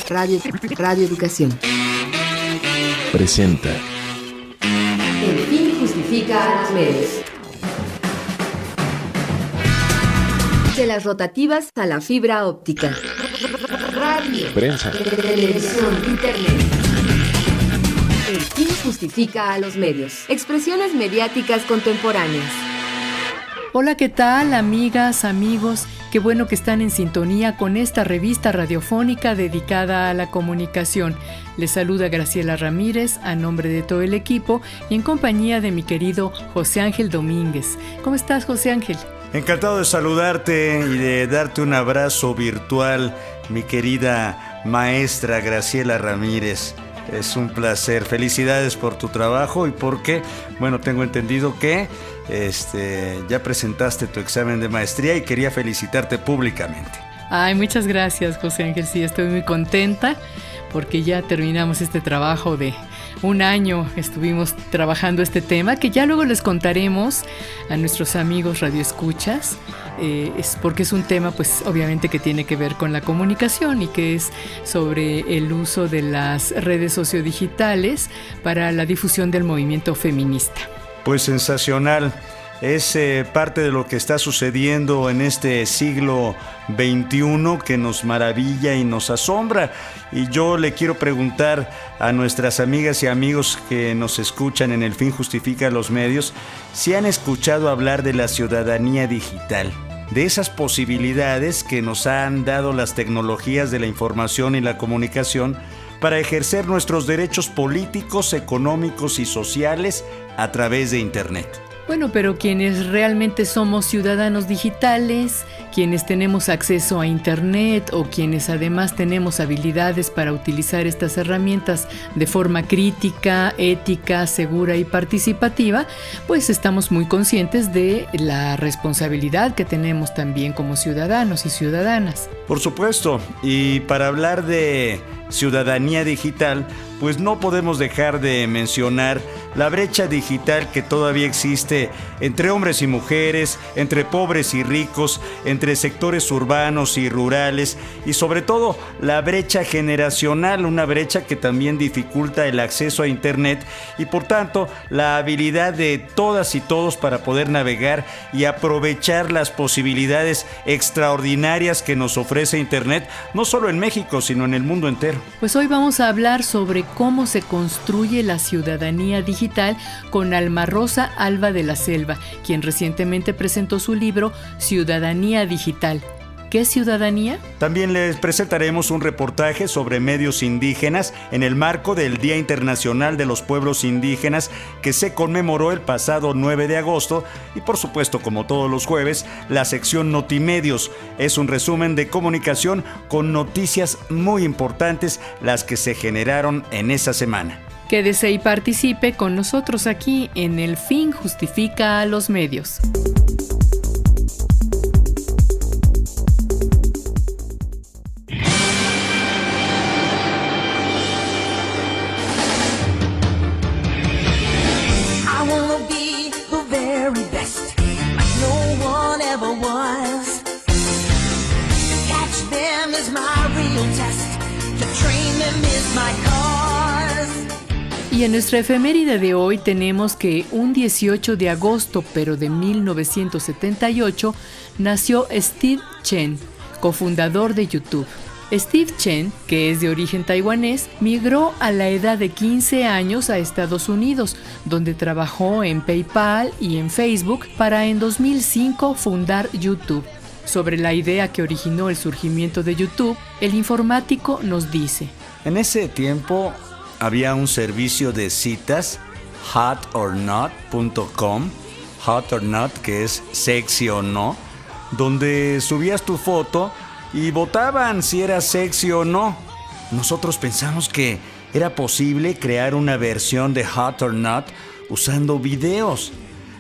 Radio Educación presenta El fin justifica a los medios. De las rotativas a la fibra óptica. Radio, prensa, televisión, internet. El fin justifica a los medios. Expresiones mediáticas contemporáneas. Hola, ¿qué tal, amigas, amigos? Qué bueno que están en sintonía con esta revista radiofónica dedicada a la comunicación. Les saluda Graciela Ramírez a nombre de todo el equipo y en compañía de mi querido José Ángel Domínguez. ¿Cómo estás, José Ángel? Encantado de saludarte y de darte un abrazo virtual, mi querida maestra Graciela Ramírez. Es un placer. Felicidades por tu trabajo y porque, bueno, tengo entendido que ya presentaste tu examen de maestría y quería felicitarte públicamente. Ay, muchas gracias, José Ángel. Sí, estoy muy contenta porque ya terminamos este trabajo de un año. Estuvimos trabajando este tema que ya luego les contaremos a nuestros amigos radioescuchas. Es porque es un tema, pues, obviamente que tiene que ver con la comunicación y que es sobre el uso de las redes sociodigitales para la difusión del movimiento feminista. Pues sensacional. Es parte de lo que está sucediendo en este siglo XXI que nos maravilla y nos asombra. Y yo le quiero preguntar a nuestras amigas y amigos que nos escuchan en El Fin Justifica los Medios si han escuchado hablar de la ciudadanía digital, de esas posibilidades que nos han dado las tecnologías de la información y la comunicación para ejercer nuestros derechos políticos, económicos y sociales a través de Internet. Bueno, pero quienes realmente somos ciudadanos digitales, quienes tenemos acceso a Internet o quienes además tenemos habilidades para utilizar estas herramientas de forma crítica, ética, segura y participativa, pues estamos muy conscientes de la responsabilidad que tenemos también como ciudadanos y ciudadanas. Por supuesto, y para hablar de ciudadanía digital, pues no podemos dejar de mencionar la brecha digital que todavía existe entre hombres y mujeres, entre pobres y ricos, entre sectores urbanos y rurales y sobre todo la brecha generacional, una brecha que también dificulta el acceso a Internet y por tanto la habilidad de todas y todos para poder navegar y aprovechar las posibilidades extraordinarias que nos ofrece Internet, no solo en México, sino en el mundo entero. Pues hoy vamos a hablar sobre cómo se construye la ciudadanía digital con Alma Rosa Alba de la Selva, quien recientemente presentó su libro Ciudadanía Digital. ¿Qué es ciudadanía? También les presentaremos un reportaje sobre medios indígenas en el marco del Día Internacional de los Pueblos Indígenas que se conmemoró el pasado 9 de agosto y por supuesto, como todos los jueves, la sección Notimedios es un resumen de comunicación con noticias muy importantes las que se generaron en esa semana. Quédese y participe con nosotros aquí en El Fin Justifica a los Medios. Y en nuestra efeméride de hoy tenemos que un 18 de agosto, pero de 1978, nació Steve Chen, cofundador de YouTube. Steve Chen, que es de origen taiwanés, migró a la edad de 15 años a Estados Unidos, donde trabajó en PayPal y en Facebook para en 2005 fundar YouTube. Sobre la idea que originó el surgimiento de YouTube, el informático nos dice: en ese tiempo había un servicio de citas, hotornot.com, hot or not, que es sexy o no, donde subías tu foto y votaban si era sexy o no. Nosotros pensamos que era posible crear una versión de Hot or Not usando videos.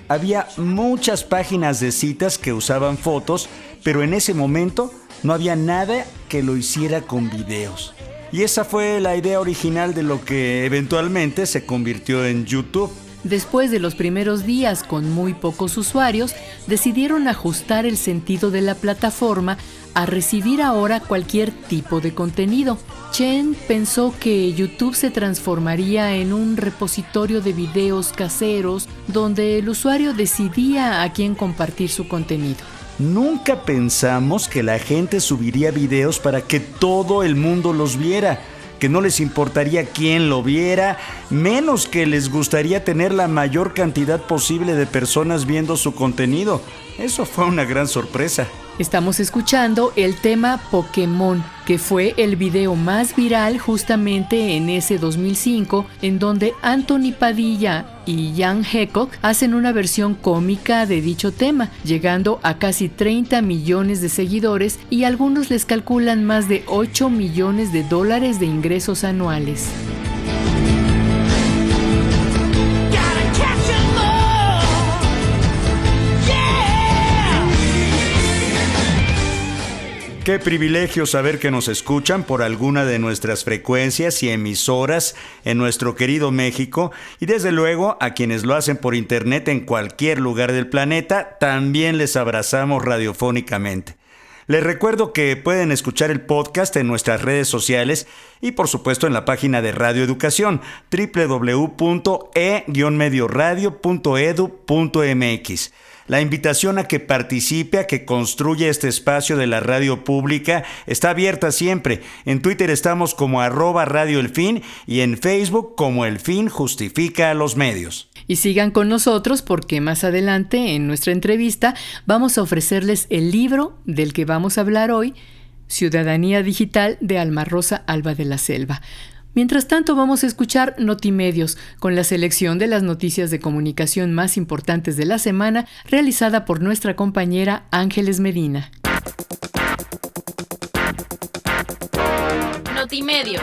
Había muchas páginas de citas que usaban fotos, pero en ese momento no había nada que lo hiciera con videos. Y esa fue la idea original de lo que eventualmente se convirtió en YouTube. Después de los primeros días con muy pocos usuarios, decidieron ajustar el sentido de la plataforma a recibir ahora cualquier tipo de contenido. Chen pensó que YouTube se transformaría en un repositorio de videos caseros donde el usuario decidía a quién compartir su contenido. Nunca pensamos que la gente subiría videos para que todo el mundo los viera, que no les importaría quién lo viera, menos que les gustaría tener la mayor cantidad posible de personas viendo su contenido. Eso fue una gran sorpresa. Estamos escuchando el tema Pokémon, que fue el video más viral justamente en ese 2005, en donde Anthony Padilla y Jan Hecock hacen una versión cómica de dicho tema, llegando a casi 30 millones de seguidores y algunos les calculan más de 8 millones de dólares de ingresos anuales. Qué privilegio saber que nos escuchan por alguna de nuestras frecuencias y emisoras en nuestro querido México, y desde luego a quienes lo hacen por internet en cualquier lugar del planeta, también les abrazamos radiofónicamente. Les recuerdo que pueden escuchar el podcast en nuestras redes sociales y por supuesto en la página de Radio Educación www.e-medioradio.edu.mx. La invitación a que participe, a que construya este espacio de la radio pública está abierta siempre. En Twitter estamos como @radioelfin y en Facebook como El Fin Justifica a los Medios. Y sigan con nosotros porque más adelante en nuestra entrevista vamos a ofrecerles el libro del que vamos a hablar hoy, Ciudadanía Digital, de Alma Rosa Alba de la Selva. Mientras tanto, vamos a escuchar Notimedios, con la selección de las noticias de comunicación más importantes de la semana, realizada por nuestra compañera Ángeles Medina. Notimedios.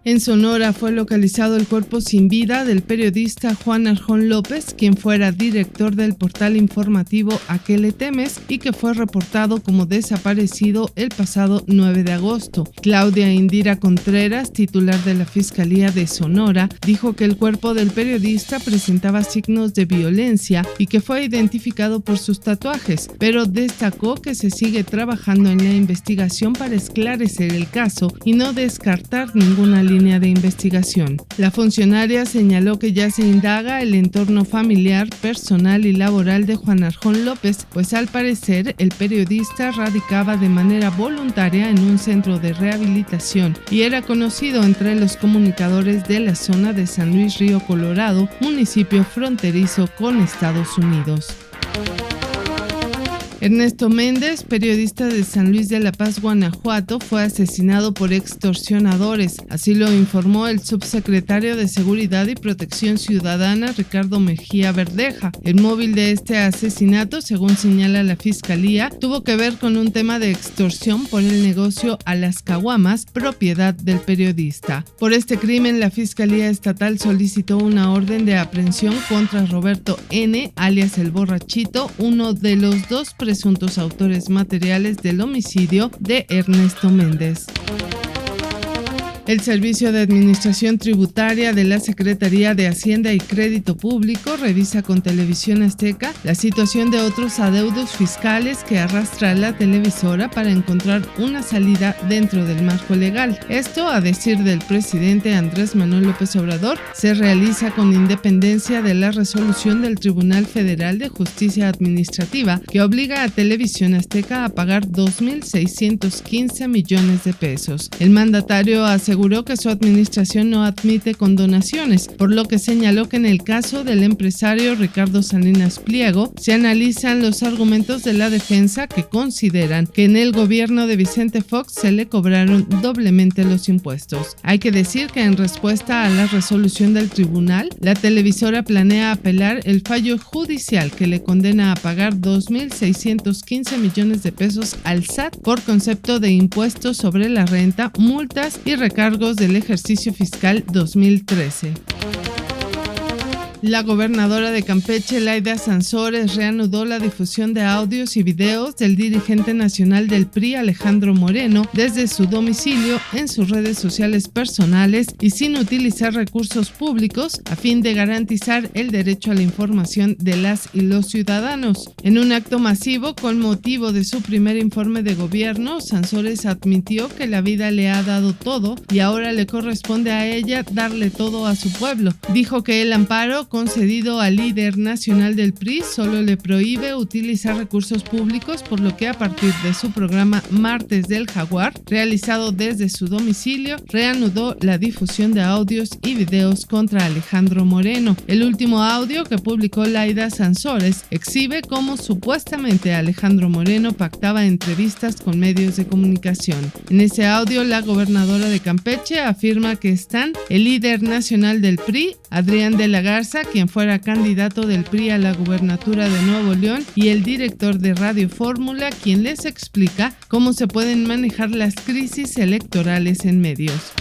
En Sonora fue localizado el cuerpo sin vida del periodista Juan Arjón López, quien fuera director del portal informativo ¿A qué le temes? Y que fue reportado como desaparecido el pasado 9 de agosto. Claudia Indira Contreras, titular de la Fiscalía de Sonora, dijo que el cuerpo del periodista presentaba signos de violencia y que fue identificado por sus tatuajes, pero destacó que se sigue trabajando en la investigación para esclarecer el caso y no descartar ninguna línea de investigación. La funcionaria señaló que ya se indaga el entorno familiar, personal y laboral de Juan Arjón López, pues al parecer el periodista radicaba de manera voluntaria en un centro de rehabilitación y era conocido entre los comunicadores de la zona de San Luis Río Colorado, municipio fronterizo con Estados Unidos. Ernesto Méndez, periodista de San Luis de la Paz, Guanajuato, fue asesinado por extorsionadores. Así lo informó el subsecretario de Seguridad y Protección Ciudadana, Ricardo Mejía Verdeja. El móvil de este asesinato, según señala la Fiscalía, tuvo que ver con un tema de extorsión por el negocio a las caguamas, propiedad del periodista. Por este crimen, la Fiscalía Estatal solicitó una orden de aprehensión contra Roberto N., alias El Borrachito, uno de los dos presuntos autores materiales del homicidio de Ernesto Méndez. El Servicio de Administración Tributaria de la Secretaría de Hacienda y Crédito Público revisa con Televisión Azteca la situación de otros adeudos fiscales que arrastra la televisora para encontrar una salida dentro del marco legal. Esto, a decir del presidente Andrés Manuel López Obrador, se realiza con independencia de la resolución del Tribunal Federal de Justicia Administrativa que obliga a Televisión Azteca a pagar 2.615 millones de pesos. El mandatario aseguró que su administración no admite condonaciones, por lo que señaló que en el caso del empresario Ricardo Salinas Pliego se analizan los argumentos de la defensa que consideran que en el gobierno de Vicente Fox se le cobraron doblemente los impuestos. Hay que decir que en respuesta a la resolución del tribunal, la televisora planea apelar el fallo judicial que le condena a pagar 2.615 millones de pesos al SAT por concepto de impuestos sobre la renta, multas y recargos del ejercicio fiscal 2013. La gobernadora de Campeche, Laida Sansores, reanudó la difusión de audios y videos del dirigente nacional del PRI, Alejandro Moreno, desde su domicilio en sus redes sociales personales y sin utilizar recursos públicos a fin de garantizar el derecho a la información de las y los ciudadanos. En un acto masivo con motivo de su primer informe de gobierno, Sansores admitió que la vida le ha dado todo y ahora le corresponde a ella darle todo a su pueblo. Dijo que el amparo concedido al líder nacional del PRI solo le prohíbe utilizar recursos públicos, por lo que a partir de su programa Martes del Jaguar, realizado desde su domicilio, reanudó la difusión de audios y videos contra Alejandro Moreno. El último audio que publicó Laida Sansores exhibe cómo supuestamente Alejandro Moreno pactaba entrevistas con medios de comunicación. En ese audio, la gobernadora de Campeche afirma que están el líder nacional del PRI, Adrián de la Garza, quien fuera candidato del PRI a la gubernatura de Nuevo León, y el director de Radio Fórmula, quien les explica cómo se pueden manejar las crisis electorales en medios.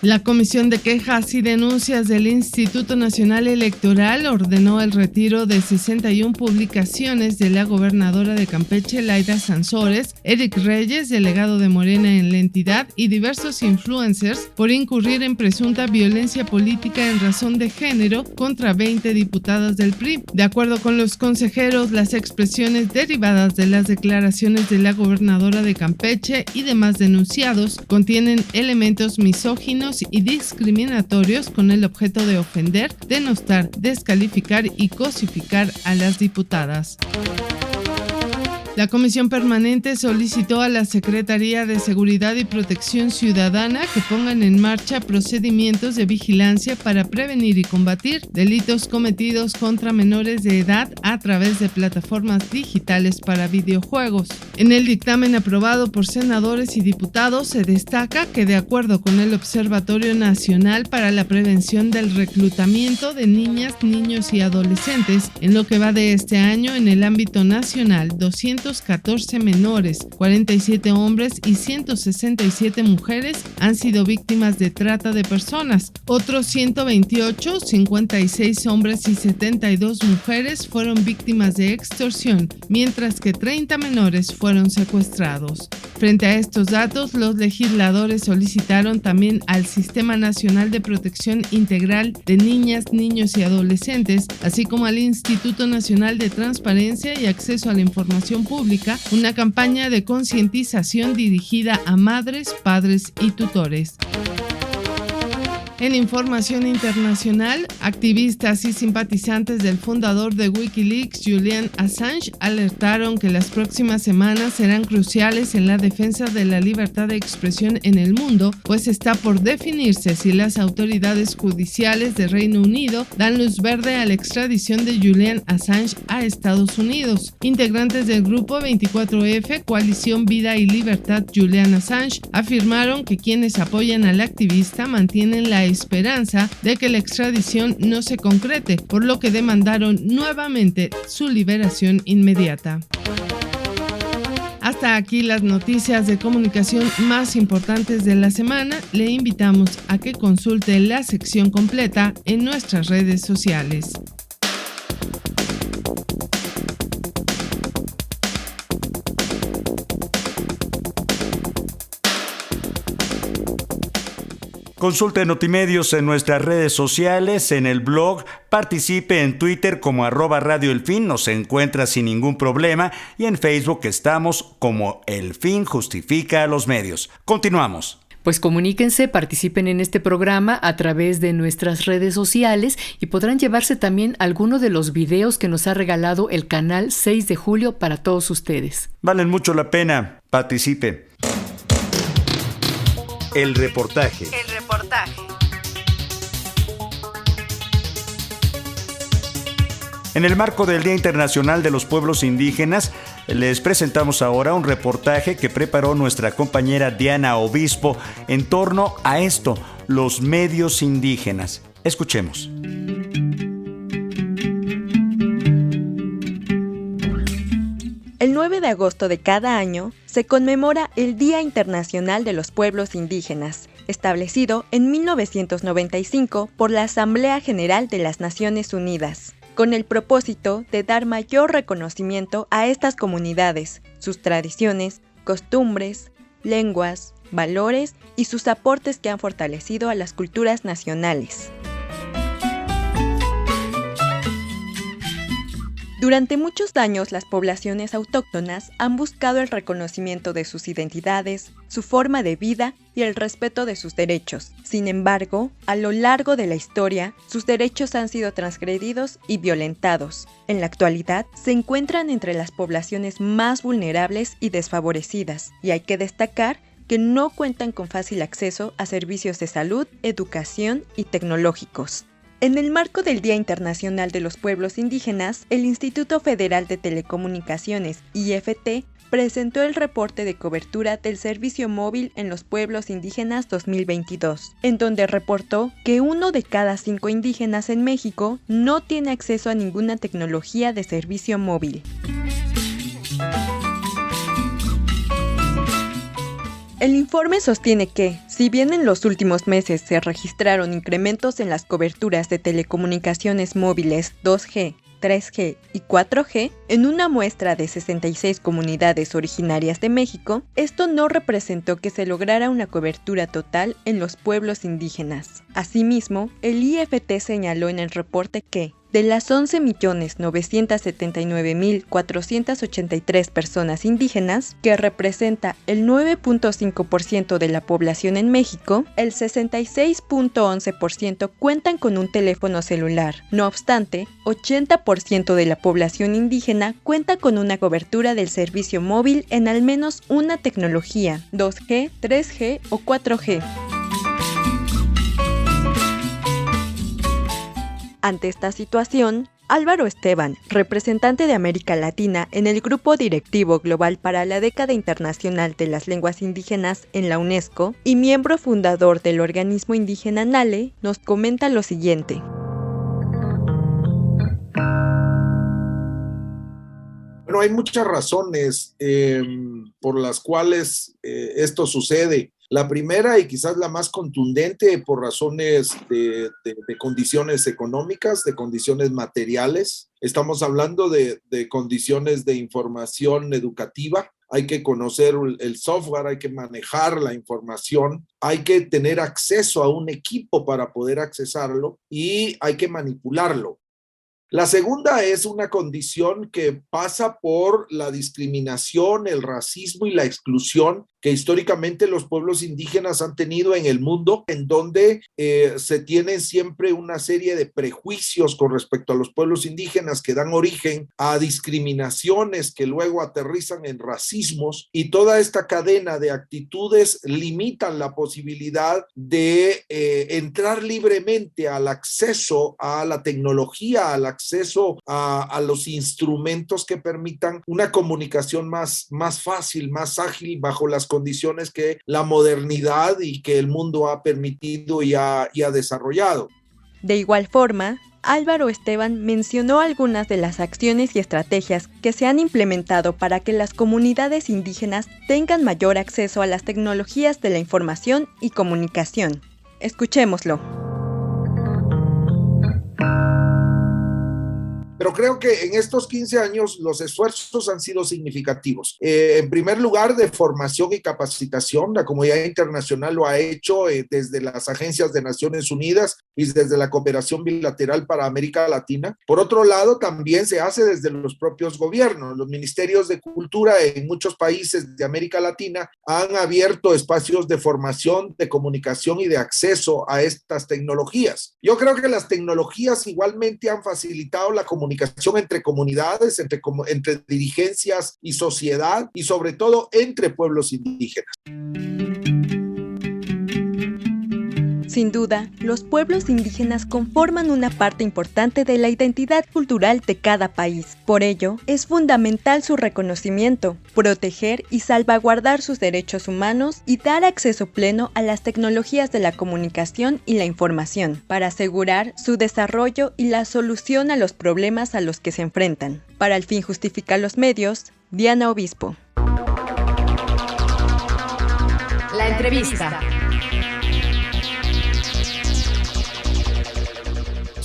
La Comisión de Quejas y Denuncias del Instituto Nacional Electoral ordenó el retiro de 61 publicaciones de la gobernadora de Campeche, Laida Sansores, Eric Reyes, delegado de Morena en la entidad, y diversos influencers por incurrir en presunta violencia política en razón de género contra 20 diputadas del PRI. De acuerdo con los consejeros, las expresiones derivadas de las declaraciones de la gobernadora de Campeche y demás denunciados contienen elementos misóginos y discriminatorios con el objeto de ofender, denostar, descalificar y cosificar a las diputadas. La Comisión Permanente solicitó a la Secretaría de Seguridad y Protección Ciudadana que pongan en marcha procedimientos de vigilancia para prevenir y combatir delitos cometidos contra menores de edad a través de plataformas digitales para videojuegos. En el dictamen aprobado por senadores y diputados se destaca que, de acuerdo con el Observatorio Nacional para la Prevención del Reclutamiento de Niñas, Niños y Adolescentes, en lo que va de este año en el ámbito nacional, 214 menores, 47 hombres y 167 mujeres han sido víctimas de trata de personas. Otros 128, 56 hombres y 72 mujeres fueron víctimas de extorsión, mientras que 30 menores fueron secuestrados. Frente a estos datos, los legisladores solicitaron también al Sistema Nacional de Protección Integral de Niñas, Niños y Adolescentes, así como al Instituto Nacional de Transparencia y Acceso a la Información Pública, una campaña de concientización dirigida a madres, padres y tutores. En información internacional, activistas y simpatizantes del fundador de Wikileaks, Julian Assange, alertaron que las próximas semanas serán cruciales en la defensa de la libertad de expresión en el mundo, pues está por definirse si las autoridades judiciales de Reino Unido dan luz verde a la extradición de Julian Assange a Estados Unidos. Integrantes del grupo 24F, Coalición Vida y Libertad Julian Assange, afirmaron que quienes apoyan al activista mantienen la esperanza de que la extradición no se concrete, por lo que demandaron nuevamente su liberación inmediata. Hasta aquí las noticias de comunicación más importantes de la semana. Le invitamos a que consulte la sección completa en nuestras redes sociales. Consulte Notimedios en nuestras redes sociales, en el blog, participe en Twitter como @Radio El Fin, nos encuentra sin ningún problema, y en Facebook estamos como El Fin Justifica a los Medios. Continuamos. Pues comuníquense, participen en este programa a través de nuestras redes sociales y podrán llevarse también alguno de los videos que nos ha regalado el canal 6 de julio para todos ustedes. Valen mucho la pena. Participe. El reportaje. En el marco del Día Internacional de los Pueblos Indígenas, les presentamos ahora un reportaje que preparó nuestra compañera Diana Obispo en torno a esto, los medios indígenas. Escuchemos. El 9 de agosto de cada año se conmemora el Día Internacional de los Pueblos Indígenas. establecido en 1995 por la Asamblea General de las Naciones Unidas, con el propósito de dar mayor reconocimiento a estas comunidades, sus tradiciones, costumbres, lenguas, valores y sus aportes que han fortalecido a las culturas nacionales. Durante muchos años, las poblaciones autóctonas han buscado el reconocimiento de sus identidades, su forma de vida y el respeto de sus derechos. Sin embargo, a lo largo de la historia, sus derechos han sido transgredidos y violentados. En la actualidad, se encuentran entre las poblaciones más vulnerables y desfavorecidas, y hay que destacar que no cuentan con fácil acceso a servicios de salud, educación y tecnológicos. En el marco del Día Internacional de los Pueblos Indígenas, el Instituto Federal de Telecomunicaciones, IFT, presentó el reporte de cobertura del servicio móvil en los pueblos indígenas 2022, en donde reportó que 1 de cada 5 indígenas en México no tiene acceso a ninguna tecnología de servicio móvil. El informe sostiene que, si bien en los últimos meses se registraron incrementos en las coberturas de telecomunicaciones móviles 2G, 3G y 4G, en una muestra de 66 comunidades originarias de México, esto no representó que se lograra una cobertura total en los pueblos indígenas. Asimismo, el IFT señaló en el reporte que, de las 11.979.483 personas indígenas, que representa el 9.5% de la población en México, el 66.11% cuentan con un teléfono celular. No obstante, 80% de la población indígena cuenta con una cobertura del servicio móvil en al menos una tecnología, 2G, 3G o 4G. Ante esta situación, Álvaro Esteban, representante de América Latina en el Grupo Directivo Global para la Década Internacional de las Lenguas Indígenas en la UNESCO y miembro fundador del organismo indígena NALE, nos comenta lo siguiente. Bueno, hay muchas razones por las cuales esto sucede. La primera y quizás la más contundente por razones de condiciones económicas, de condiciones materiales. Estamos hablando de condiciones de información educativa. Hay que conocer el software, hay que manejar la información, hay que tener acceso a un equipo para poder accesarlo y hay que manipularlo. La segunda es una condición que pasa por la discriminación, el racismo y la exclusión que históricamente los pueblos indígenas han tenido en el mundo, en donde se tiene siempre una serie de prejuicios con respecto a los pueblos indígenas que dan origen a discriminaciones que luego aterrizan en racismos, y toda esta cadena de actitudes limitan la posibilidad de entrar libremente al acceso a la tecnología, al acceso a los instrumentos que permitan una comunicación más fácil, más ágil, bajo las condiciones que la modernidad y que el mundo ha permitido y ha desarrollado. De igual forma, Álvaro Esteban mencionó algunas de las acciones y estrategias que se han implementado para que las comunidades indígenas tengan mayor acceso a las tecnologías de la información y comunicación. Escuchémoslo. Pero creo que en estos 15 años los esfuerzos han sido significativos. En primer lugar, de formación y capacitación. La comunidad internacional lo ha hecho desde las agencias de Naciones Unidas y desde la cooperación bilateral para América Latina. Por otro lado, también se hace desde los propios gobiernos. Los ministerios de cultura en muchos países de América Latina han abierto espacios de formación, de comunicación y de acceso a estas tecnologías. Yo creo que las tecnologías igualmente han facilitado la comunicación entre comunidades, entre dirigencias y sociedad, y sobre todo entre pueblos indígenas. Sin duda, los pueblos indígenas conforman una parte importante de la identidad cultural de cada país. Por ello, es fundamental su reconocimiento, proteger y salvaguardar sus derechos humanos y dar acceso pleno a las tecnologías de la comunicación y la información, para asegurar su desarrollo y la solución a los problemas a los que se enfrentan. Para el fin justificar los medios, Diana Obispo. La entrevista.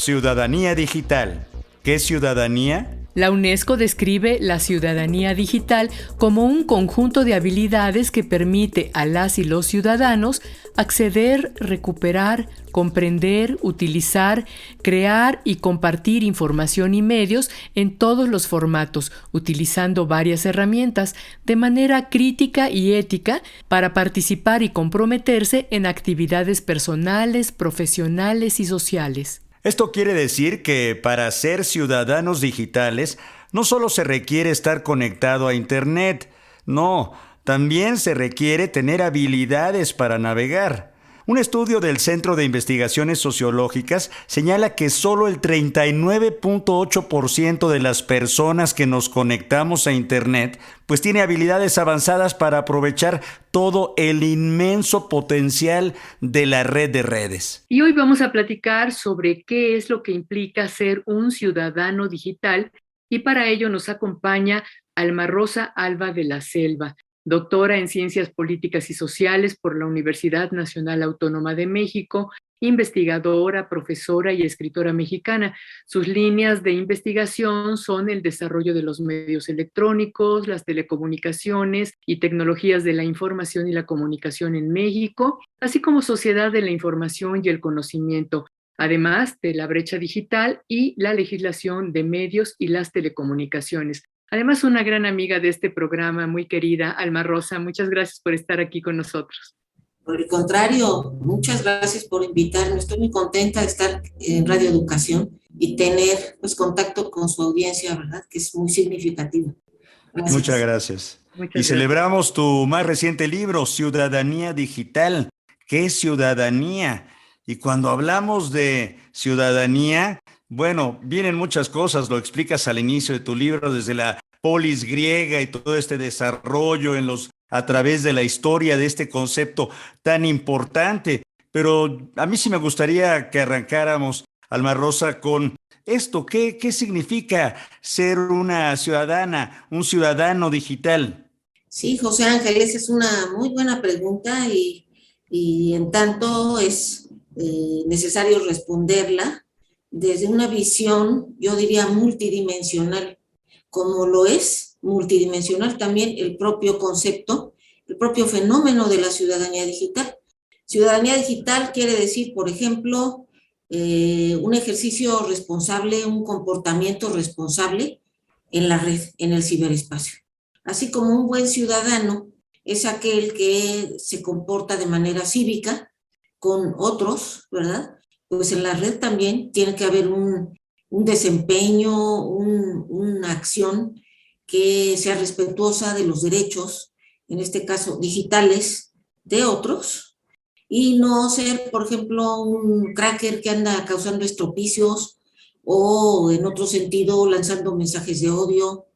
ciudadanía digital. ¿Qué es ciudadanía? La UNESCO describe la ciudadanía digital como un conjunto de habilidades que permite a las y los ciudadanos acceder, recuperar, comprender, utilizar, crear y compartir información y medios en todos los formatos, utilizando varias herramientas de manera crítica y ética para participar y comprometerse en actividades personales, profesionales y sociales. Esto quiere decir que para ser ciudadanos digitales no solo se requiere estar conectado a Internet, no, también se requiere tener habilidades para navegar. Un estudio del Centro de Investigaciones Sociológicas señala que solo el 39.8% de las personas que nos conectamos a Internet pues tiene habilidades avanzadas para aprovechar todo el inmenso potencial de la red de redes. Y hoy vamos a platicar sobre qué es lo que implica ser un ciudadano digital, y para ello nos acompaña Alma Rosa Alba de la Selva, doctora en Ciencias Políticas y Sociales por la Universidad Nacional Autónoma de México, investigadora, profesora y escritora mexicana. Sus líneas de investigación son el desarrollo de los medios electrónicos, las telecomunicaciones y tecnologías de la información y la comunicación en México, así como sociedad de la información y el conocimiento, además de la brecha digital y la legislación de medios y las telecomunicaciones. Además, una gran amiga de este programa, muy querida, Alma Rosa, muchas gracias por estar aquí con nosotros. Por el contrario, muchas gracias por invitarme. Estoy muy contenta de estar en Radio Educación y tener pues contacto con su audiencia, ¿verdad? Que es muy significativa. Gracias. Muchas gracias. Celebramos tu más reciente libro, Ciudadanía Digital. ¿Qué es ciudadanía? Y cuando hablamos de ciudadanía, bueno, vienen muchas cosas, lo explicas al inicio de tu libro, desde la polis griega y todo este desarrollo a través de la historia de este concepto tan importante. Pero a mí sí me gustaría que arrancáramos, Alma Rosa, con esto. ¿Qué significa ser una ciudadana, un ciudadano digital? Sí, José Ángel, esa es una muy buena pregunta y en tanto es necesario responderla desde una visión, yo diría, multidimensional, como lo es multidimensional también el propio concepto, el propio fenómeno de la ciudadanía digital. Ciudadanía digital quiere decir, por ejemplo, un ejercicio responsable, un comportamiento responsable en la red, en el ciberespacio. Así como un buen ciudadano es aquel que se comporta de manera cívica con otros, ¿verdad? Pues en la red también tiene que haber un desempeño, una acción que sea respetuosa de los derechos, en este caso digitales, de otros, y no ser, por ejemplo, un cracker que anda causando estropicios o, en otro sentido, lanzando mensajes de odio,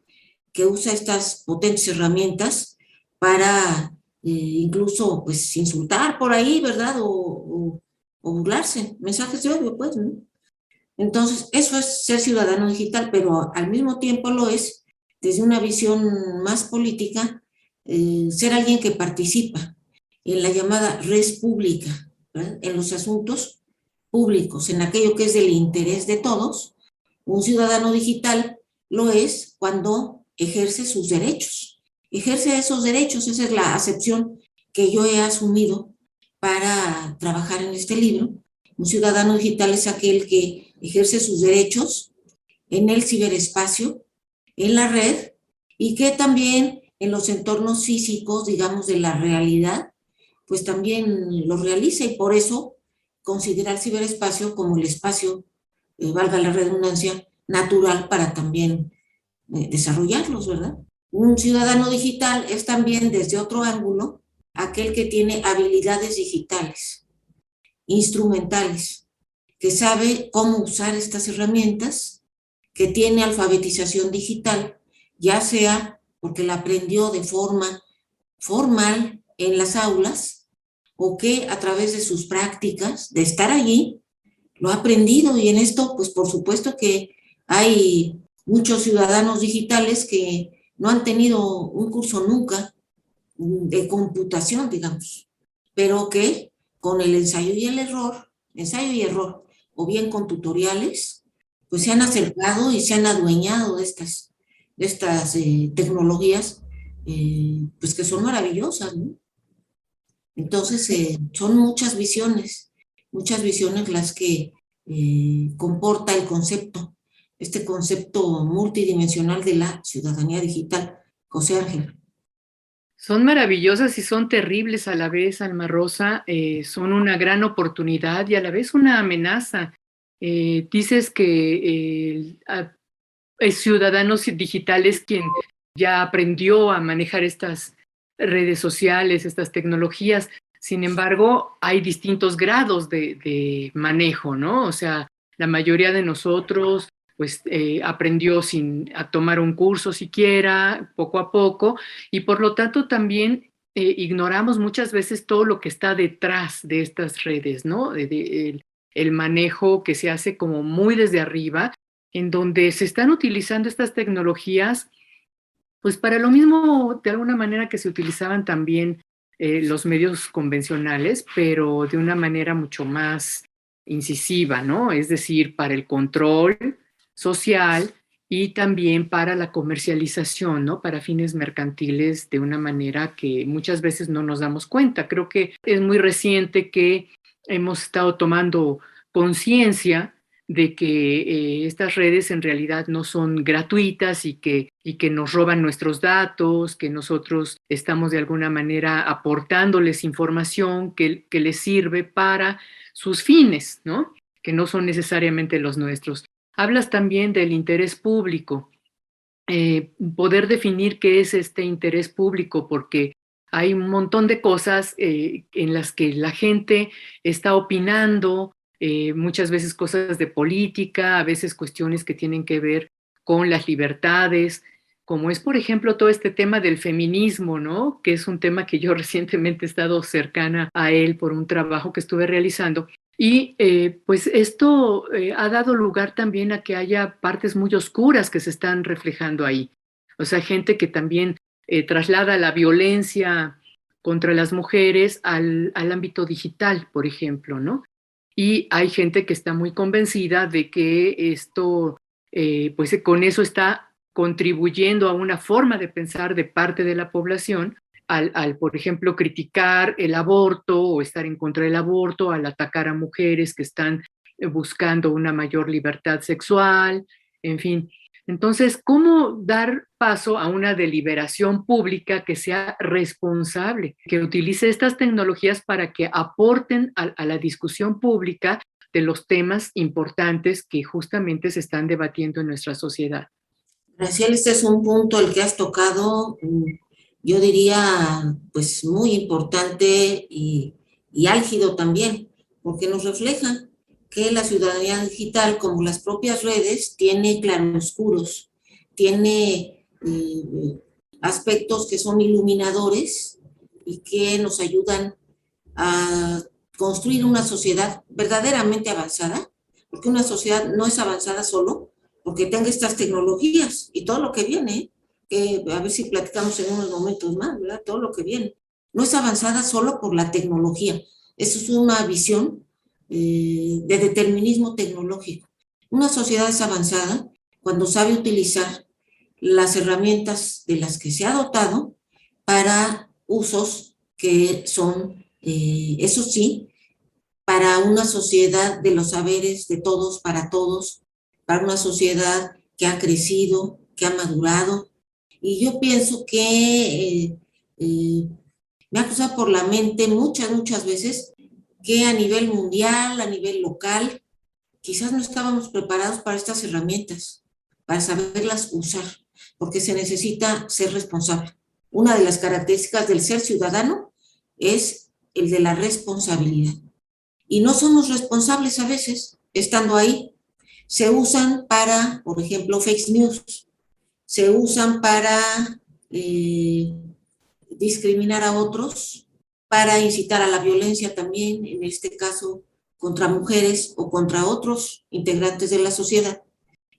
que usa estas potentes herramientas para incluso pues insultar por ahí, ¿verdad? O burlarse, mensajes de odio, pues, ¿no? Entonces, eso es ser ciudadano digital, pero al mismo tiempo lo es, desde una visión más política, ser alguien que participa en la llamada res pública, ¿verdad? En los asuntos públicos, en aquello que es del interés de todos. Un ciudadano digital lo es cuando ejerce sus derechos. Ejerce esos derechos, esa es la acepción que yo he asumido para trabajar en este libro. Un ciudadano digital es aquel que ejerce sus derechos en el ciberespacio, en la red, y que también en los entornos físicos, digamos, de la realidad, pues también lo realiza, y por eso considera el ciberespacio como el espacio, valga la redundancia, natural para también desarrollarlos, ¿verdad? Un ciudadano digital es también, desde otro ángulo, aquel que tiene habilidades digitales, instrumentales, que sabe cómo usar estas herramientas, que tiene alfabetización digital, ya sea porque la aprendió de forma formal en las aulas, o que a través de sus prácticas, de estar allí, lo ha aprendido. Y en esto, pues por supuesto que hay muchos ciudadanos digitales que no han tenido un curso nunca de computación, digamos, pero que con el ensayo y error, o bien con tutoriales, pues se han acercado y se han adueñado de estas tecnologías, pues que son maravillosas, ¿no? Entonces, son muchas visiones las que comporta el concepto, este concepto multidimensional de la ciudadanía digital. José Ángel. Son maravillosas y son terribles a la vez, Alma Rosa. Son una gran oportunidad y a la vez una amenaza. Dices que el ciudadano digital es quien ya aprendió a manejar estas redes sociales, estas tecnologías. Sin embargo, hay distintos grados de manejo, ¿no? O sea, la mayoría de nosotros pues aprendió sin a tomar un curso siquiera, poco a poco, y por lo tanto también ignoramos muchas veces todo lo que está detrás de estas redes, ¿no? El manejo que se hace como muy desde arriba, en donde se están utilizando estas tecnologías pues para lo mismo, de alguna manera, que se utilizaban también los medios convencionales, pero de una manera mucho más incisiva, ¿no? Es decir, para el control social y también para la comercialización, ¿no? Para fines mercantiles, de una manera que muchas veces no nos damos cuenta. Creo que es muy reciente que hemos estado tomando conciencia de que estas redes en realidad no son gratuitas y que nos roban nuestros datos, que nosotros estamos de alguna manera aportándoles información que les sirve para sus fines, ¿no? Que no son necesariamente los nuestros. Hablas también del interés público. Poder definir qué es este interés público, porque hay un montón de cosas en las que la gente está opinando, muchas veces cosas de política, a veces cuestiones que tienen que ver con las libertades, como es, por ejemplo, todo este tema del feminismo, ¿no? Que es un tema que yo recientemente he estado cercana a él por un trabajo que estuve realizando. Y pues esto ha dado lugar también a que haya partes muy oscuras que se están reflejando ahí. O sea, gente que también traslada la violencia contra las mujeres al ámbito digital, por ejemplo, ¿no? Y hay gente que está muy convencida de que esto, pues con eso está contribuyendo a una forma de pensar de parte de la población al, por ejemplo, criticar el aborto o estar en contra del aborto, al atacar a mujeres que están buscando una mayor libertad sexual, en fin. Entonces, ¿cómo dar paso a una deliberación pública que sea responsable, que utilice estas tecnologías para que aporten a la discusión pública de los temas importantes que justamente se están debatiendo en nuestra sociedad? Graciela, este es un punto el que has tocado, yo diría, pues muy importante y álgido también, porque nos refleja que la ciudadanía digital, como las propias redes, tiene claroscuros, tiene aspectos que son iluminadores y que nos ayudan a construir una sociedad verdaderamente avanzada, porque una sociedad no es avanzada solo porque tenga estas tecnologías y todo lo que viene, a ver si platicamos en unos momentos más, ¿verdad? Todo lo que viene. No es avanzada solo por la tecnología, eso es una visión de determinismo tecnológico. Una sociedad es avanzada cuando sabe utilizar las herramientas de las que se ha dotado para usos que son, eso sí, para una sociedad de los saberes de todos, para una sociedad que ha crecido, que ha madurado. Y yo pienso que me ha cruzado por la mente muchas veces que a nivel mundial, a nivel local, quizás no estábamos preparados para estas herramientas, para saberlas usar, porque se necesita ser responsable. Una de las características del ser ciudadano es el de la responsabilidad. Y no somos responsables a veces, estando ahí. Se usan para, por ejemplo, fake news, se usan para discriminar a otros, para incitar a la violencia también, en este caso contra mujeres o contra otros integrantes de la sociedad.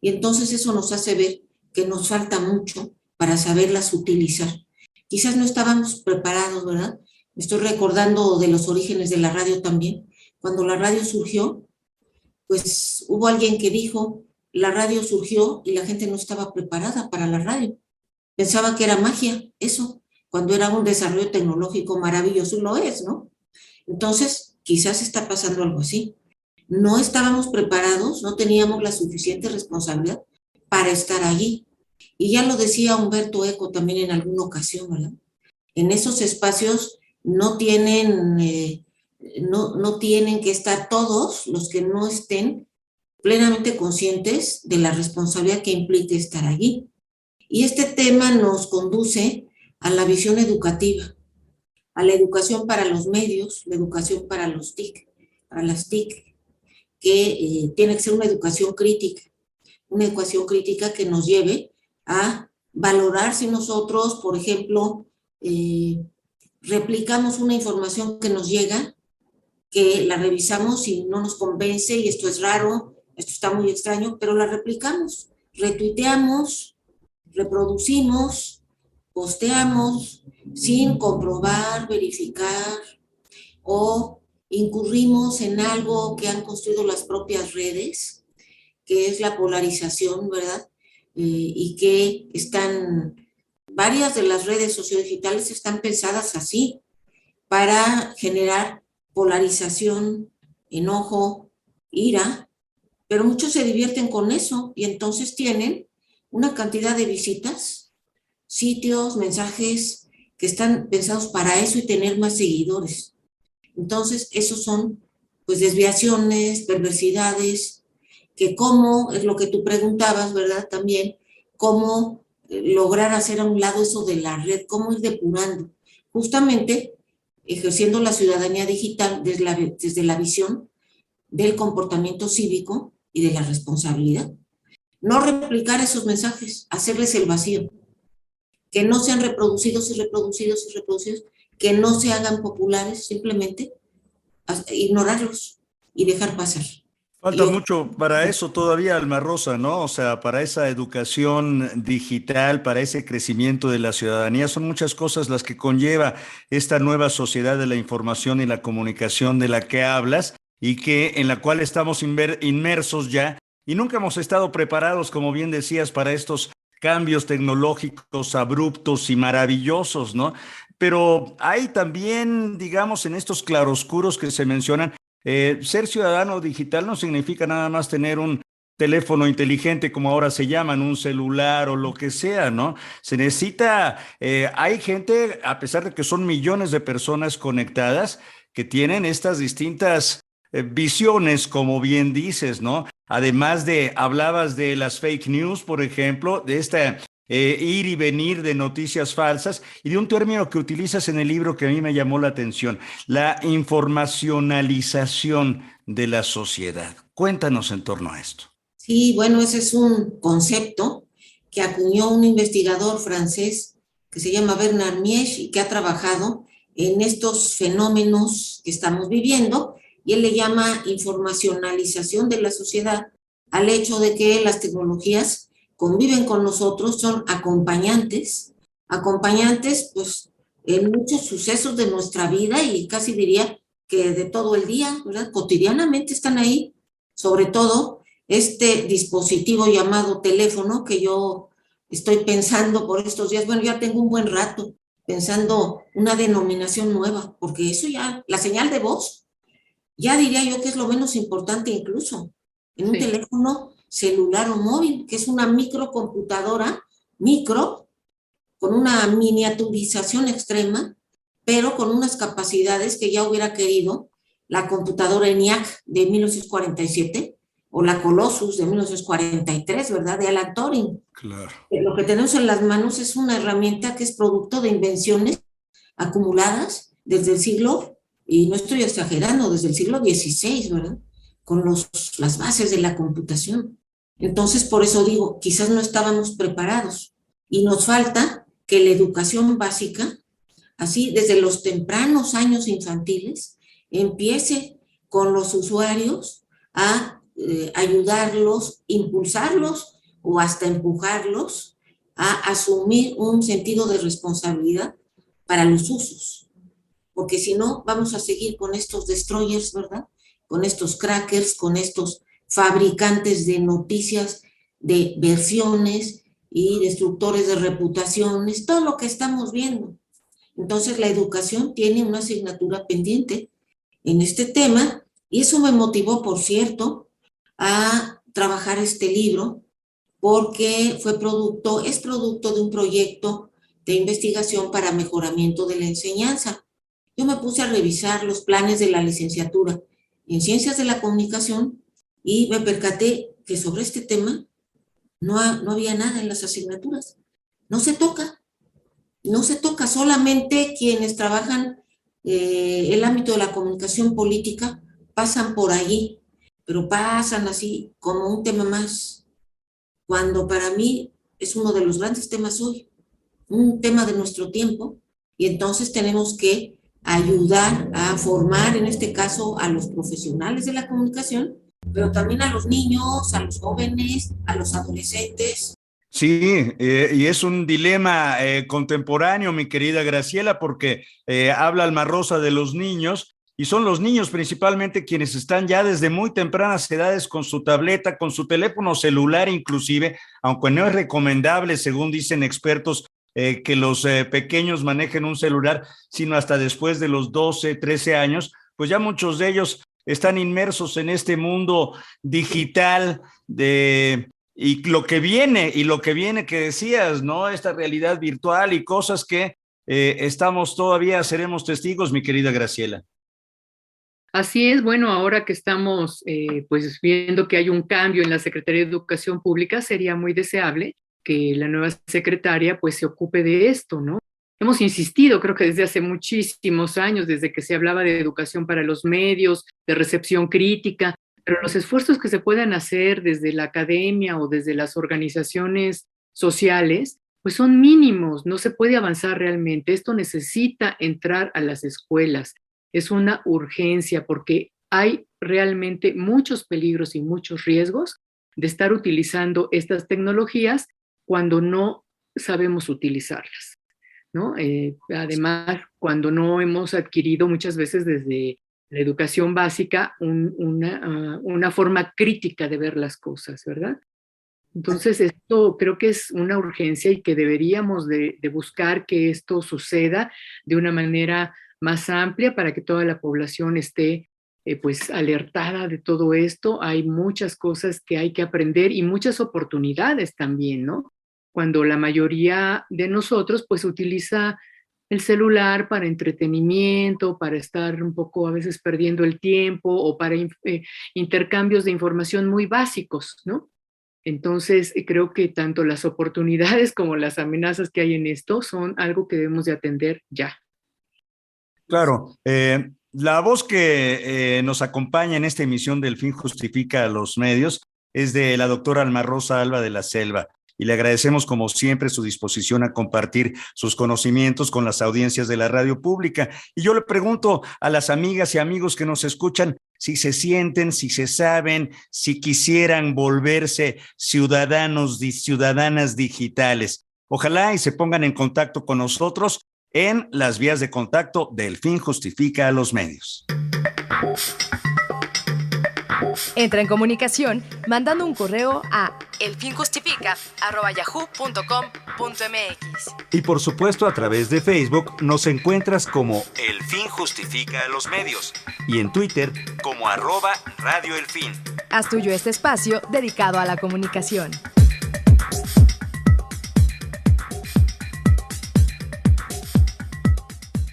Y entonces eso nos hace ver que nos falta mucho para saberlas utilizar. Quizás no estábamos preparados, ¿verdad? Me estoy recordando de los orígenes de la radio también. Cuando la radio surgió, pues hubo alguien que dijo, la radio surgió y la gente no estaba preparada para la radio. Pensaba que era magia, eso, cuando era un desarrollo tecnológico maravilloso, y lo es, ¿no? Entonces, quizás está pasando algo así. No estábamos preparados, no teníamos la suficiente responsabilidad para estar allí. Y ya lo decía Humberto Eco también en alguna ocasión, ¿verdad? En esos espacios no tienen que estar todos los que no estén plenamente conscientes de la responsabilidad que implica estar allí. Y este tema nos conduce a la visión educativa, a la educación para los medios, la educación para los TIC, para las TIC, que tiene que ser una educación crítica que nos lleve a valorar si nosotros, por ejemplo, replicamos una información que nos llega, que la revisamos y no nos convence y esto es raro, esto está muy extraño, pero la replicamos, retuiteamos, reproducimos, posteamos sin comprobar, verificar, o incurrimos en algo que han construido las propias redes, que es la polarización, ¿verdad? Y que varias de las redes sociodigitales están pensadas así, para generar polarización, enojo, ira, pero muchos se divierten con eso y entonces tienen una cantidad de visitas, sitios, mensajes que están pensados para eso y tener más seguidores. Entonces, esos son pues desviaciones, perversidades, que cómo, es lo que tú preguntabas, ¿verdad? También, cómo lograr hacer a un lado eso de la red, cómo ir depurando. Justamente ejerciendo la ciudadanía digital desde la visión del comportamiento cívico y de la responsabilidad. No replicar esos mensajes, hacerles el vacío, que no sean reproducidos y reproducidos y reproducidos, que no se hagan populares, simplemente ignorarlos y dejar pasar. Falta mucho para eso todavía, Alma Rosa, ¿no? O sea, para esa educación digital, para ese crecimiento de la ciudadanía, son muchas cosas las que conlleva esta nueva sociedad de la información y la comunicación de la que hablas y en la cual estamos inmersos ya y nunca hemos estado preparados, como bien decías, para estos cambios tecnológicos abruptos y maravillosos, ¿no? Pero hay también, digamos, en estos claroscuros que se mencionan, ser ciudadano digital no significa nada más tener un teléfono inteligente, como ahora se llaman, un celular o lo que sea, ¿no? Se necesita, hay gente, a pesar de que son millones de personas conectadas, que tienen estas distintas visiones, como bien dices, ¿no? Además hablabas de las fake news, por ejemplo, de esta ir y venir de noticias falsas y de un término que utilizas en el libro que a mí me llamó la atención, la informacionalización de la sociedad. Cuéntanos en torno a esto. Sí, bueno, ese es un concepto que acuñó un investigador francés que se llama Bernard Miech y que ha trabajado en estos fenómenos que estamos viviendo, y él le llama informacionalización de la sociedad al hecho de que las tecnologías conviven con nosotros, son acompañantes pues en muchos sucesos de nuestra vida y casi diría que de todo el día, ¿verdad? Cotidianamente están ahí, sobre todo este dispositivo llamado teléfono que yo estoy pensando por estos días, bueno, ya tengo un buen rato pensando una denominación nueva, porque eso ya, la señal de voz, ya diría yo que es lo menos importante incluso en un teléfono celular o móvil, que es una microcomputadora, con una miniaturización extrema, pero con unas capacidades que ya hubiera querido la computadora ENIAC de 1947 o la Colossus de 1943, ¿verdad? De Alan Turing. Claro. Lo que tenemos en las manos es una herramienta que es producto de invenciones acumuladas desde el siglo, y no estoy exagerando, desde el siglo XVI, ¿verdad? Con las bases de la computación. Entonces, por eso digo, quizás no estábamos preparados y nos falta que la educación básica, así desde los tempranos años infantiles, empiece con los usuarios a ayudarlos, impulsarlos o hasta empujarlos a asumir un sentido de responsabilidad para los usos. Porque si no, vamos a seguir con estos destroyers, ¿verdad? Con estos crackers, con estos fabricantes de noticias, de versiones y destructores de reputaciones, todo lo que estamos viendo. Entonces la educación tiene una asignatura pendiente en este tema y eso me motivó, por cierto, a trabajar este libro porque es producto de un proyecto de investigación para mejoramiento de la enseñanza. Yo me puse a revisar los planes de la licenciatura en Ciencias de la Comunicación y me percaté que sobre este tema no había nada en las asignaturas. No se toca, solamente quienes trabajan el ámbito de la comunicación política pasan por allí, pero pasan así como un tema más, cuando para mí es uno de los grandes temas hoy, un tema de nuestro tiempo, y entonces tenemos que ayudar a formar, en este caso, a los profesionales de la comunicación, pero también a los niños, a los jóvenes, a los adolescentes. Sí, y es un dilema contemporáneo, mi querida Graciela, porque habla Alma Rosa de los niños, y son los niños principalmente quienes están ya desde muy tempranas edades con su tableta, con su teléfono celular inclusive, aunque no es recomendable, según dicen expertos, que los pequeños manejen un celular, sino hasta después de los 12, 13 años, pues ya muchos de ellos están inmersos en este mundo digital y lo que viene que decías, ¿no? Esta realidad virtual y cosas que seremos testigos, mi querida Graciela. Así es, bueno, ahora que estamos pues viendo que hay un cambio en la Secretaría de Educación Pública, sería muy deseable que la nueva secretaria pues se ocupe de esto, ¿no? Hemos insistido, creo que desde hace muchísimos años, desde que se hablaba de educación para los medios, de recepción crítica, pero los esfuerzos que se puedan hacer desde la academia o desde las organizaciones sociales, pues son mínimos, no se puede avanzar realmente. Esto necesita entrar a las escuelas. Es una urgencia porque hay realmente muchos peligros y muchos riesgos de estar utilizando estas tecnologías cuando no sabemos utilizarlas, ¿no? Además, cuando no hemos adquirido muchas veces desde la educación básica una forma crítica de ver las cosas, ¿verdad? Entonces, esto creo que es una urgencia y que deberíamos de buscar que esto suceda de una manera más amplia para que toda la población esté pues alertada de todo esto. Hay muchas cosas que hay que aprender y muchas oportunidades también, ¿no? Cuando la mayoría de nosotros pues utiliza el celular para entretenimiento, para estar un poco a veces perdiendo el tiempo o para intercambios de información muy básicos, ¿no? Entonces, creo que tanto las oportunidades como las amenazas que hay en esto son algo que debemos de atender ya. Claro, la voz que nos acompaña en esta emisión del Fin Justifica a los Medios es de la doctora Alma Rosa Alba de la Selva, y le agradecemos como siempre su disposición a compartir sus conocimientos con las audiencias de la radio pública. Y yo le pregunto a las amigas y amigos que nos escuchan si se sienten, si se saben, si quisieran volverse ciudadanos y ciudadanas digitales. Ojalá y se pongan en contacto con nosotros en las vías de contacto del Fin Justifica a los Medios. Entra en comunicación mandando un correo a elfinjustifica@yahoo.com.mx. Y por supuesto a través de Facebook nos encuentras como El Fin Justifica a los Medios y en Twitter como @Radio El Fin. Haz tuyo este espacio dedicado a la comunicación.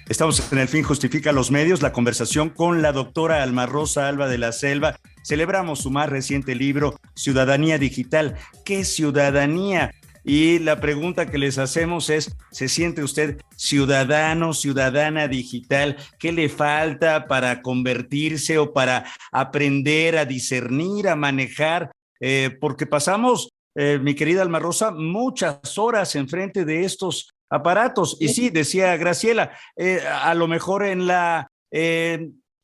Estamos en El Fin Justifica los Medios, la conversación con la doctora Alma Rosa Alba de la Selva. Celebramos su más reciente libro, Ciudadanía Digital. ¿Qué ciudadanía? Y la pregunta que les hacemos es, ¿se siente usted ciudadano, ciudadana digital? ¿Qué le falta para convertirse o para aprender a discernir, a manejar? Porque pasamos, mi querida Alma Rosa, muchas horas enfrente de estos aparatos. Y sí, decía Graciela, a lo mejor en la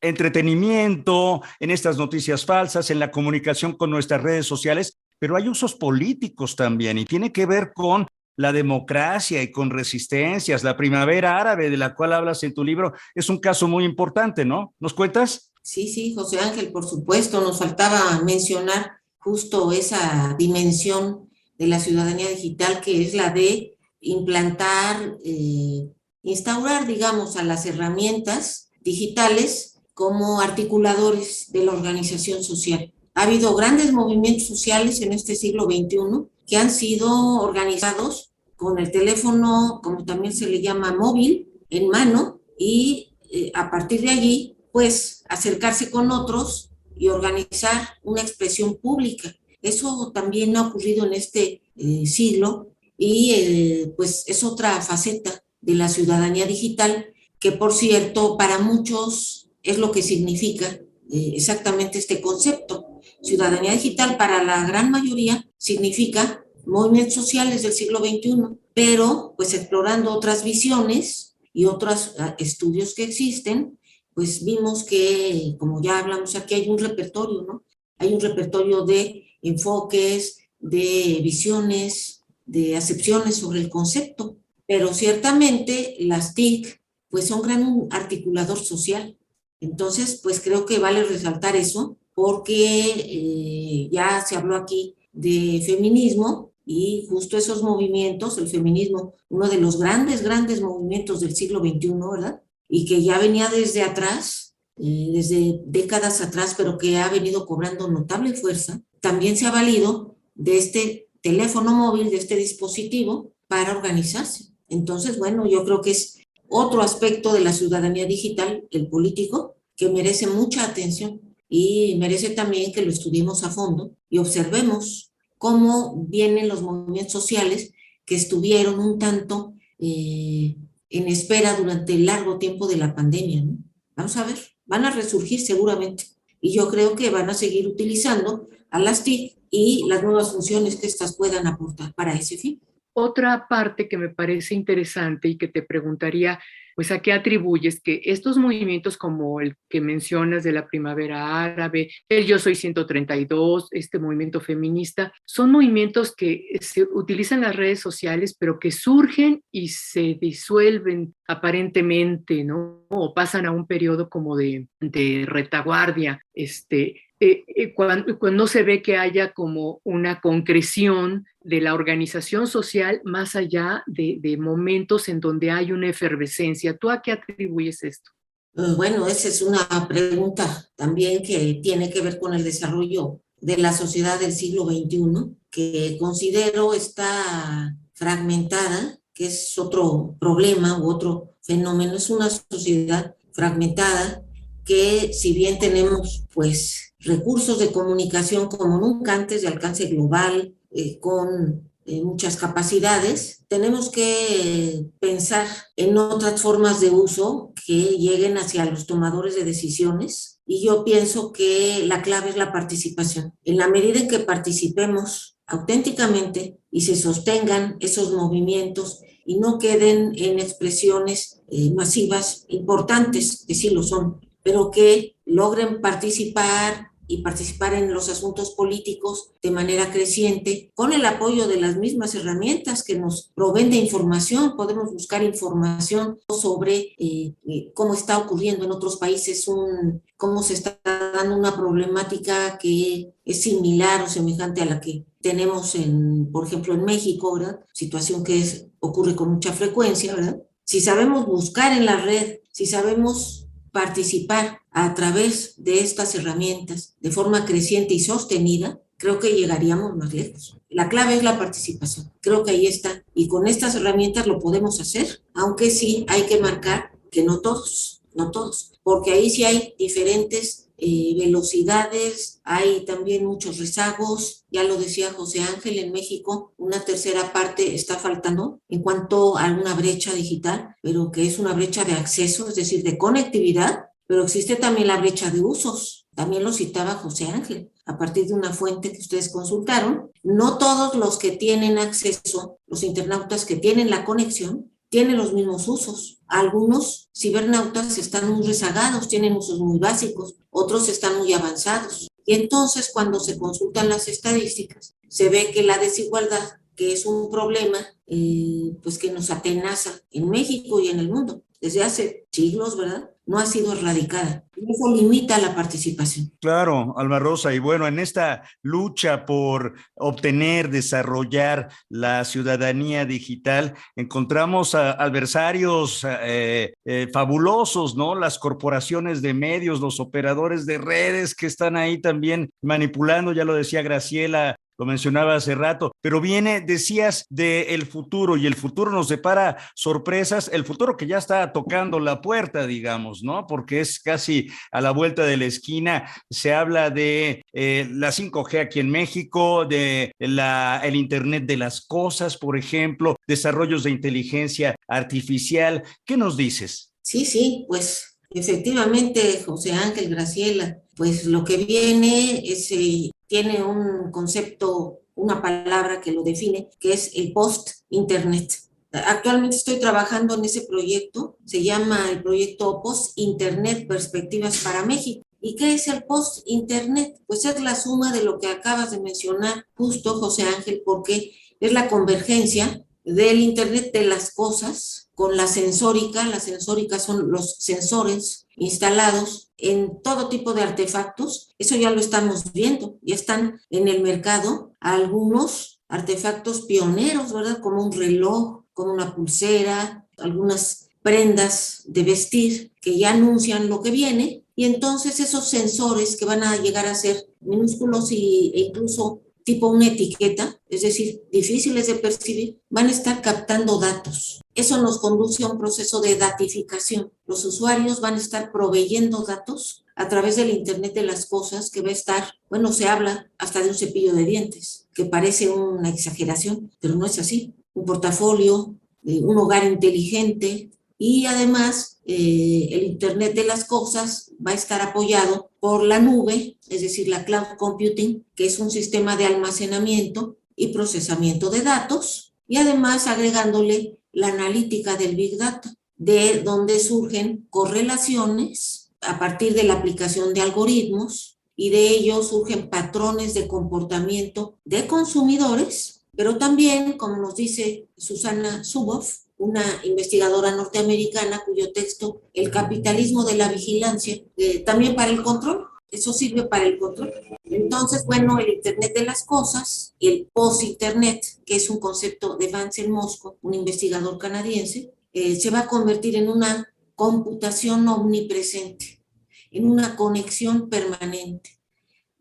entretenimiento, en estas noticias falsas, en la comunicación con nuestras redes sociales, pero hay usos políticos también y tiene que ver con la democracia y con resistencias. La primavera árabe de la cual hablas en tu libro es un caso muy importante, ¿no? ¿Nos cuentas? Sí, sí, José Ángel, por supuesto, nos faltaba mencionar justo esa dimensión de la ciudadanía digital, que es la de implantar, instaurar, digamos, a las herramientas digitales como articuladores de la organización social. Ha habido grandes movimientos sociales en este siglo XXI que han sido organizados con el teléfono, como también se le llama, móvil, en mano, y a partir de allí, pues, acercarse con otros y organizar una expresión pública. Eso también ha ocurrido en este siglo y pues es otra faceta de la ciudadanía digital que, por cierto, para muchos es lo que significa exactamente este concepto. Ciudadanía digital para la gran mayoría significa movimientos sociales del siglo XXI, pero pues explorando otras visiones y otros estudios que existen, pues vimos que, como ya hablamos aquí, hay un repertorio, ¿no? Hay un repertorio de enfoques, de visiones, de acepciones sobre el concepto, pero ciertamente las TIC pues son gran articulador social. Entonces, pues creo que vale resaltar eso, porque ya se habló aquí de feminismo y justo esos movimientos, el feminismo, uno de los grandes movimientos del siglo XXI, ¿verdad? Y que ya venía desde atrás, desde décadas atrás, pero que ha venido cobrando notable fuerza, también se ha valido de este teléfono móvil, de este dispositivo, para organizarse. Entonces, bueno, yo creo que es otro aspecto de la ciudadanía digital, el político, que merece mucha atención y merece también que lo estudiemos a fondo y observemos cómo vienen los movimientos sociales que estuvieron un tanto en espera durante el largo tiempo de la pandemia, ¿no? Vamos a ver, van a resurgir seguramente y yo creo que van a seguir utilizando a las TIC y las nuevas funciones que éstas puedan aportar para ese fin. Otra parte que me parece interesante y que te preguntaría, pues a qué atribuyes que estos movimientos como el que mencionas de la primavera árabe, el Yo Soy 132, este movimiento feminista, son movimientos que se utilizan las redes sociales, pero que surgen y se disuelven aparentemente, ¿no? O pasan a un periodo como de retaguardia, cuando se ve que haya como una concreción de la organización social más allá de momentos en donde hay una efervescencia. ¿Tú a qué atribuyes esto? Bueno, esa es una pregunta también que tiene que ver con el desarrollo de la sociedad del siglo XXI, que considero está fragmentada, que es otro problema u otro fenómeno. Es una sociedad fragmentada que, si bien tenemos pues recursos de comunicación como nunca antes, de alcance global, con muchas capacidades, tenemos que pensar en otras formas de uso que lleguen hacia los tomadores de decisiones, y yo pienso que la clave es la participación. En la medida en que participemos auténticamente y se sostengan esos movimientos y no queden en expresiones masivas importantes, que sí lo son, pero que logren participar y participar en los asuntos políticos de manera creciente, con el apoyo de las mismas herramientas que nos proveen de información. Podemos buscar información sobre cómo está ocurriendo en otros países, cómo se está dando una problemática que es similar o semejante a la que tenemos, por ejemplo, en México, ¿verdad? Situación que ocurre con mucha frecuencia, ¿verdad? Si sabemos buscar en la red, si sabemos participar a través de estas herramientas de forma creciente y sostenida, creo que llegaríamos más lejos. La clave es la participación. Creo que ahí está. Y con estas herramientas lo podemos hacer, aunque sí hay que marcar que no todos, porque ahí sí hay diferentes velocidades, hay también muchos rezagos. Ya lo decía José Ángel, en México una tercera parte está faltando en cuanto a una brecha digital, pero que es una brecha de acceso, es decir, de conectividad, pero existe también la brecha de usos. También lo citaba José Ángel, a partir de una fuente que ustedes consultaron. No todos los que tienen acceso, los internautas que tienen la conexión, tienen los mismos usos. Algunos cibernautas están muy rezagados, tienen usos muy básicos, otros están muy avanzados. Y entonces, cuando se consultan las estadísticas, se ve que la desigualdad que es un problema pues que nos atenaza en México y en el mundo desde hace siglos, ¿verdad? No ha sido erradicada. Y eso limita la participación. Claro, Alma Rosa, y bueno, en esta lucha por obtener, desarrollar la ciudadanía digital, encontramos adversarios fabulosos, ¿no? Las corporaciones de medios, los operadores de redes que están ahí también manipulando, ya lo decía Graciela, lo mencionaba hace rato, pero decías del futuro, y el futuro nos depara sorpresas, el futuro que ya está tocando la puerta, digamos, ¿no? Porque es casi a la vuelta de la esquina. Se habla de la 5G aquí en México, de el Internet de las cosas, por ejemplo, desarrollos de inteligencia artificial. ¿Qué nos dices? Sí, pues efectivamente, José Ángel, Graciela, pues lo que viene tiene un concepto, una palabra que lo define, que es el post-Internet. Actualmente estoy trabajando en ese proyecto, se llama el proyecto Post-Internet Perspectivas para México. ¿Y qué es el post-Internet? Pues es la suma de lo que acabas de mencionar justo, José Ángel, porque es la convergencia del Internet de las cosas con la sensórica. La sensórica son los sensores instalados en todo tipo de artefactos. Eso ya lo estamos viendo, ya están en el mercado algunos artefactos pioneros, ¿verdad? Como un reloj, como una pulsera, algunas prendas de vestir que ya anuncian lo que viene, y entonces esos sensores que van a llegar a ser minúsculos e incluso tipo una etiqueta, es decir, difíciles de percibir, van a estar captando datos. Eso nos conduce a un proceso de datificación. Los usuarios van a estar proveyendo datos a través del Internet de las cosas, que va a estar, bueno, se habla hasta de un cepillo de dientes, que parece una exageración, pero no es así. Un portafolio, un hogar inteligente, y además el Internet de las cosas va a estar apoyado por la nube, es decir, la cloud computing, que es un sistema de almacenamiento y procesamiento de datos, y además agregándole la analítica del Big Data, de donde surgen correlaciones a partir de la aplicación de algoritmos, y de ello surgen patrones de comportamiento de consumidores, pero también, como nos dice Susana Zuboff, una investigadora norteamericana cuyo texto, El capitalismo de la vigilancia, también para el control, eso sirve para el control. Entonces, bueno, el Internet de las cosas, el post-Internet, que es un concepto de Vincent Mosco, un investigador canadiense, se va a convertir en una computación omnipresente, en una conexión permanente.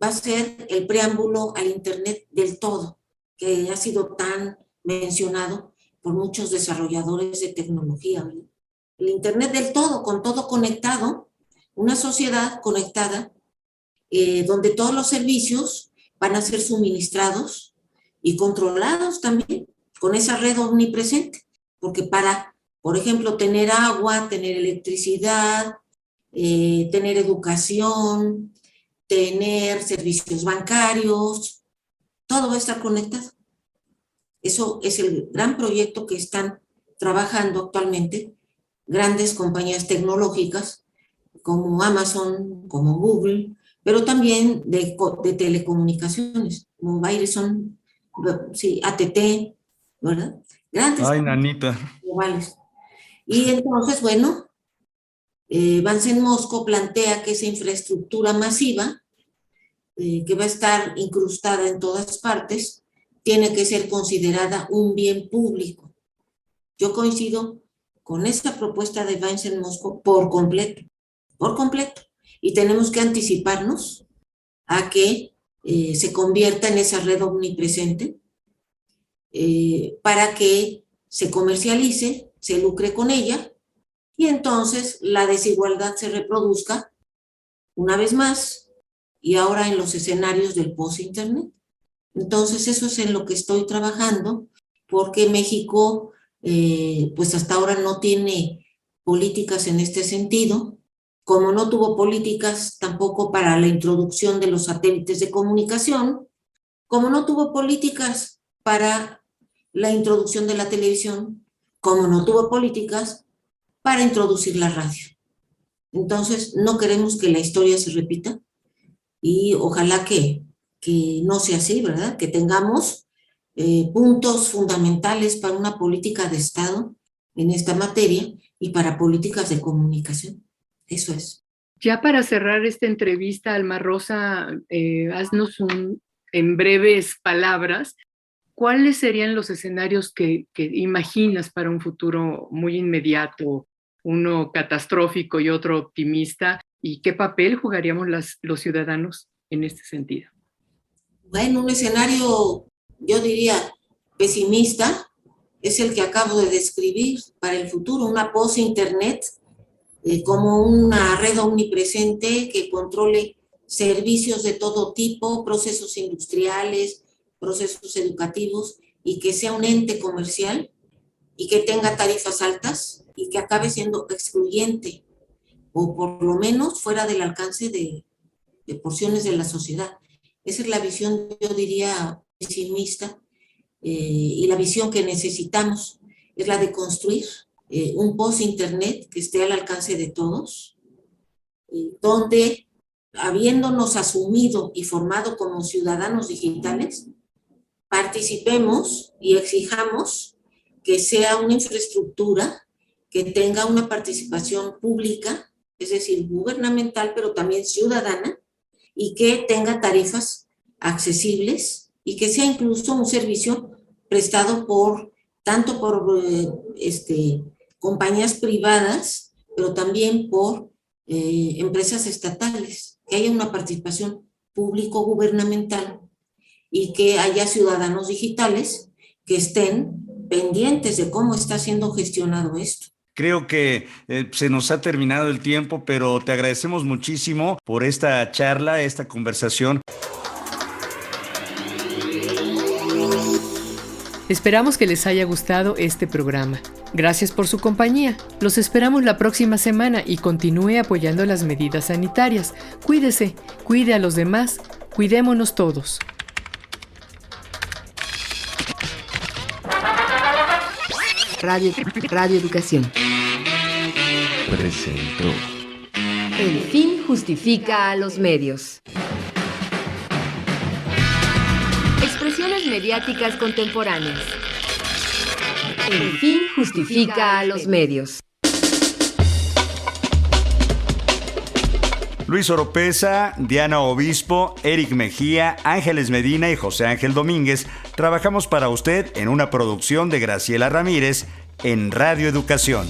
Va a ser el preámbulo al Internet del todo, que ha sido tan mencionado por muchos desarrolladores de tecnología, ¿verdad? El Internet del todo, con todo conectado, una sociedad conectada, donde todos los servicios van a ser suministrados y controlados también con esa red omnipresente, porque para, por ejemplo, tener agua, tener electricidad, tener educación, tener servicios bancarios, todo va a estar conectado. Eso es el gran proyecto que están trabajando actualmente grandes compañías tecnológicas como Amazon, como Google, pero también de telecomunicaciones, como Verizon, sí, AT&T, ¿verdad? Grandes Nanita. globales. Y entonces, bueno, Vincent Mosco plantea que esa infraestructura masiva, que va a estar incrustada en todas partes, tiene que ser considerada un bien público. Yo coincido con esta propuesta de Vincent Mosco por completo, y tenemos que anticiparnos a que se convierta en esa red omnipresente para que se comercialice, se lucre con ella, y entonces la desigualdad se reproduzca una vez más, y ahora en los escenarios del post-Internet. Entonces eso es en lo que estoy trabajando, porque México pues hasta ahora no tiene políticas en este sentido, como no tuvo políticas tampoco para la introducción de los satélites de comunicación, como no tuvo políticas para la introducción de la televisión, como no tuvo políticas para introducir la radio. Entonces no queremos que la historia se repita, y ojalá que no sea así, ¿verdad? Que tengamos puntos fundamentales para una política de Estado en esta materia y para políticas de comunicación. Eso es. Ya para cerrar esta entrevista, Alma Rosa, haznos en breves palabras, ¿cuáles serían los escenarios que imaginas para un futuro muy inmediato, uno catastrófico y otro optimista? ¿Y qué papel jugaríamos los ciudadanos en este sentido? Bueno, un escenario, yo diría, pesimista, es el que acabo de describir para el futuro, una post-internet, como una red omnipresente que controle servicios de todo tipo, procesos industriales, procesos educativos, y que sea un ente comercial y que tenga tarifas altas y que acabe siendo excluyente o por lo menos fuera del alcance de porciones de la sociedad. Esa es la visión, yo diría, pesimista, y la visión que necesitamos es la de construir un post-internet que esté al alcance de todos, donde, habiéndonos asumido y formado como ciudadanos digitales, participemos y exijamos que sea una infraestructura que tenga una participación pública, es decir, gubernamental, pero también ciudadana, y que tenga tarifas accesibles y que sea incluso un servicio prestado tanto por compañías privadas, pero también por empresas estatales, que haya una participación público-gubernamental y que haya ciudadanos digitales que estén pendientes de cómo está siendo gestionado esto. Creo que se nos ha terminado el tiempo, pero te agradecemos muchísimo por esta charla, esta conversación. Esperamos que les haya gustado este programa. Gracias por su compañía. Los esperamos la próxima semana y continúe apoyando las medidas sanitarias. Cuídese, cuide a los demás, cuidémonos todos. Radio Educación. Presentó. El fin justifica a los medios. Expresiones mediáticas contemporáneas. El fin justifica a los medios. Luis Oropesa, Diana Obispo, Eric Mejía, Ángeles Medina y José Ángel Domínguez trabajamos para usted en una producción de Graciela Ramírez en Radio Educación.